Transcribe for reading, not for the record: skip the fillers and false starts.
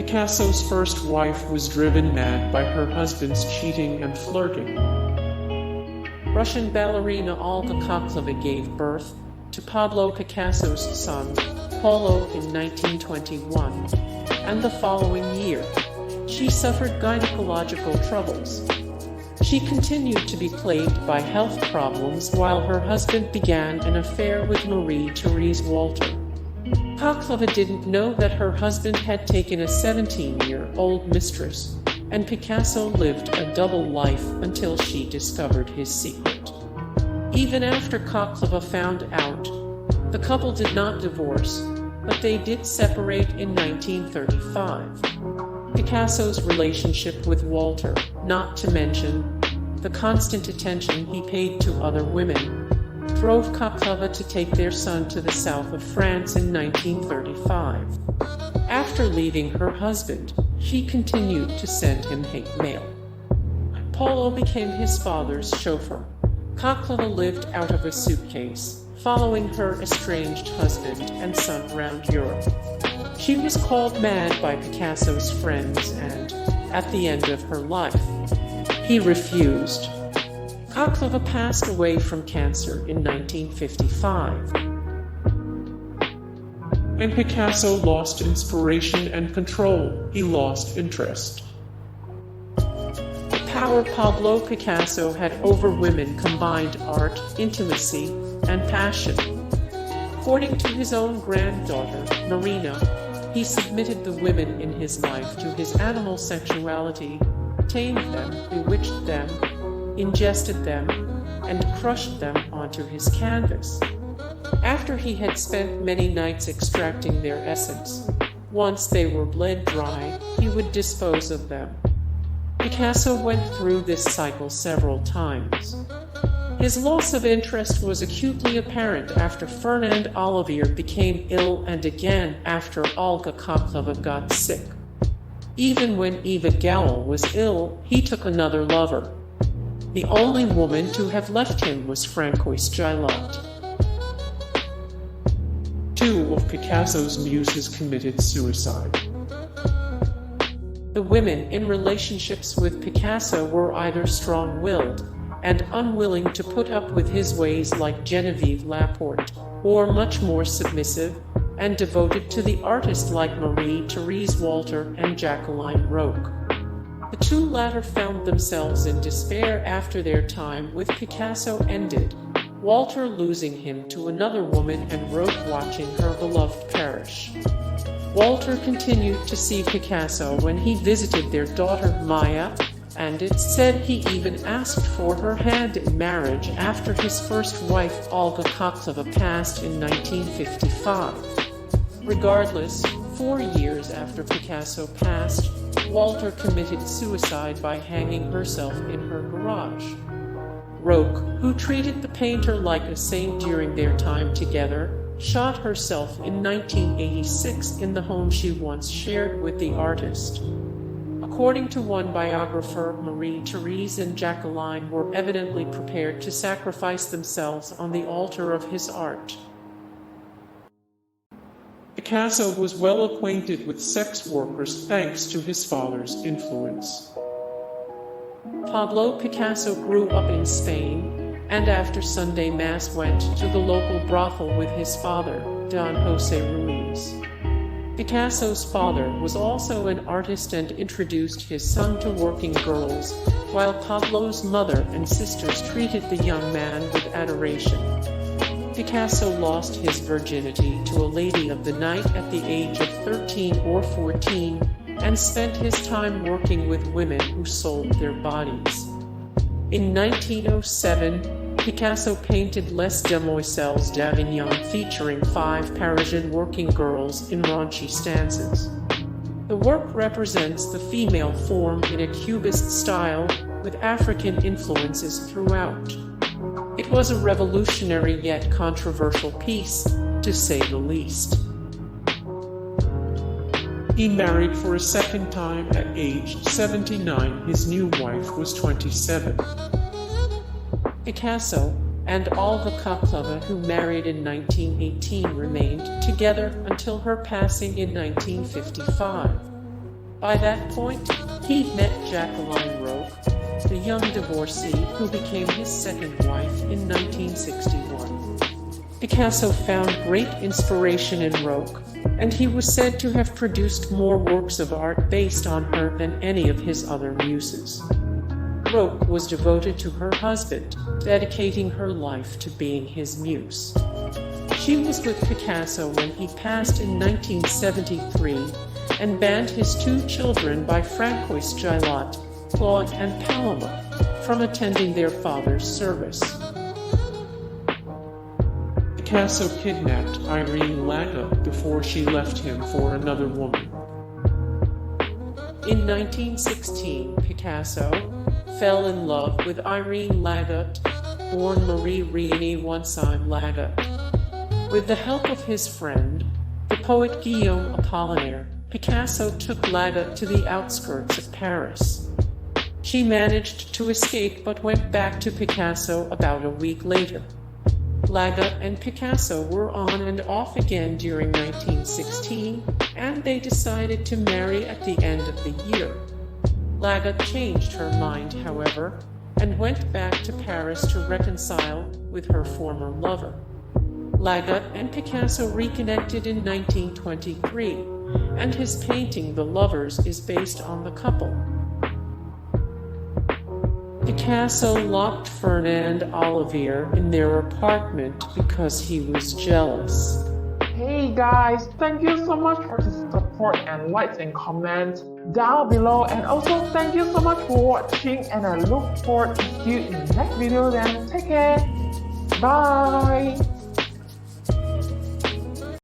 Picasso's first wife was driven mad by her husband's cheating and flirting. Russian ballerina Olga Koklova gave birth to Pablo Picasso's son, Paulo, in 1921, and the following year, she suffered gynecological troubles. She continued to be plagued by health problems while her husband began an affair with Marie-Thrse Walter. Koklova didn't know that her husband had taken a 17-year-old mistress, and Picasso lived a double life until she discovered his secret. Even after Koklova found out, the couple did not divorce, but they did separate in 1935. Picasso's relationship with Walter, not to mention the constant attention he paid to other women, drove Koklova to take their son to the south of France in 1935. After leaving her husband, she continued to send him hate mail. Paulo became his father's chauffeur. Koklova lived out of a suitcase, following her estranged husband and son around Europe. She was called mad by Picasso's friends and, at the end of her life, he refused. Koklova passed away from cancer in 1955. When Picasso lost inspiration and control, he lost interest. The power Pablo Picasso had over women combined art, intimacy, and passion. According to his own granddaughter, Marina, he submitted the women in his life to his animal sexuality, tamed them, bewitched them, ingested them, and crushed them onto his canvas. After he had spent many nights extracting their essence, once they were bled dry, he would dispose of them. Picasso went through this cycle several times. His loss of interest was acutely apparent after Fernande Olivier became ill and again after Olga Koklova got sick. Even when Eva Gowell was ill, he took another lover. The only woman to have left him was Francoise Gillot. Two of Picasso's muses committed suicide. The women in relationships with Picasso were either strong-willed and unwilling to put up with his ways like Genevieve Laporte, or much more submissive and devoted to the artist like Marie-Thrse Walter and Jacqueline Roque. The two latter found themselves in despair after their time with Picasso ended, Walter losing him to another woman and Roque watching her beloved perish. Walter continued to see Picasso when he visited their daughter Maya, and it's said he even asked for her hand in marriage after his first wife Olga Koklova passed in 1955. Regardless, 4 years after Picasso passed, Walter committed suicide by hanging herself in her garage. Roque, who treated the painter like a saint during their time together, shot herself in 1986 in the home she once shared with the artist. According to one biographer, Marie-Thrse and Jacqueline were evidently prepared to sacrifice themselves on the altar of his art. Picasso was well acquainted with sex workers thanks to his father's influence. Pablo Picasso grew up in Spain, and after Sunday Mass went to the local brothel with his father, Don Jose Ruiz. Picasso's father was also an artist and introduced his son to working girls, while Pablo's mother and sisters treated the young man with adoration. Picasso lost his virginity to a lady of the night at the age of 13 or 14, and spent his time working with women who sold their bodies. In 1907, Picasso painted Les Demoiselles d'Avignon featuring 5 Parisian working girls in raunchy stanzas. The work represents the female form in a Cubist style, with African influences throughout. It was a revolutionary yet controversial piece, to say the least. He married for a second time at age 79. His new wife was 27. Picasso and Olga Koklova, who married in 1918, remained together until her passing in 1955. By that point, he'd met Jacqueline Roque, the young divorcee who became his second wife in 1961. Picasso found great inspiration in Roque, and he was said to have produced more works of art based on her than any of his other muses. Roque was devoted to her husband, dedicating her life to being his muse. She was with Picasso when he passed in 1973 and banned his two children by Francois Gillot, Claude and Paloma, from attending their father's service. Picasso kidnapped Irene Lagut before she left him for another woman. In 1916, Picasso fell in love with Irene Lagut, born Marie-Thrse Lagut. With the help of his friend, the poet Guillaume Apollinaire, Picasso took Lagut to the outskirts of Paris. She managed to escape but went back to Picasso about a week later. Lagut and Picasso were on and off again during 1916, and they decided to marry at the end of the year. Lagut changed her mind, however, and went back to Paris to reconcile with her former lover. Lagut and Picasso reconnected in 1923, and his painting The Lovers is based on the couple. Picasso locked Fernande and Olivier in their apartment because he was jealous. Hey guys, thank you so much for the support and likes and comments down below, and also thank you so much for watching, and I look forward to see you in the next video. Then take care, bye.